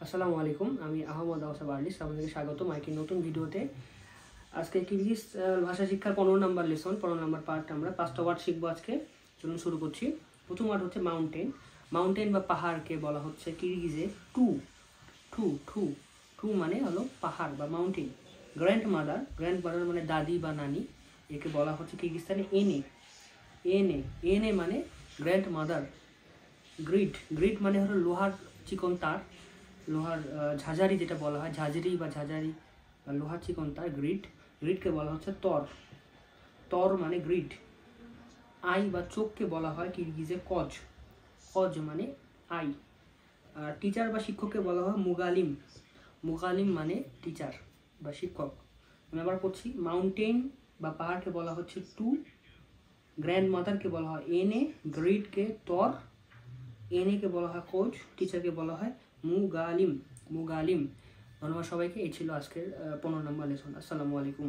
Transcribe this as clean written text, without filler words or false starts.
আসসালামু আলাইকুম, আমি আহমদ আওসাব আর্লিস। আপনাদেরকে স্বাগত মাইকের নতুন ভিডিওতে। আজকে কিরগিজ ভাষা শিক্ষার 15 নম্বর লেসন, 15 নম্বর পার্ট। আমরা 5টা ওয়ার্ড শিখবো আজকে। চলুন শুরু করছি। প্রথম ওয়ার্ড হচ্ছে মাউন্টেন। মাউন্টেন বা পাহাড়কে বলা হচ্ছে কিরগিজে টু টু টু টু মানে হলো পাহাড় বা মাউন্টেন। গ্র্যান্ড মাদার মানে দাদি বা নানি, একে বলা হচ্ছে কিরগিস্তানে এনে এনে এনে মানে গ্র্যান্ড মাদার। গ্রিড মানে হলো লোহার চিকন তার, লোহার ঝাঁঝারি যেটা বলা হয়, ঝাঁঝরি বা লোহার চিকন তার গ্রিডকে বলা হচ্ছে তর মানে গ্রিড। আই বা চোখকে বলা হয় কিরগিজে কজ মানে আই। আর টিচার বা শিক্ষককে বলা হয় মুগালিম মানে টিচার বা শিক্ষক। আমি আবার করছি, মাউন্টেন বা পাহাড়কে বলা হচ্ছে টু, গ্র্যান্ড মাদারকে বলা হয় এনে, গ্রিডকে তর, এনেকে বলা হয় কোচ, টিচারকে বলা হয় মুগালিম। ধন্যবাদ সবাইকে। এই ছিল আজকের 15 নম্বর লেসন। আসসালামু আলাইকুম।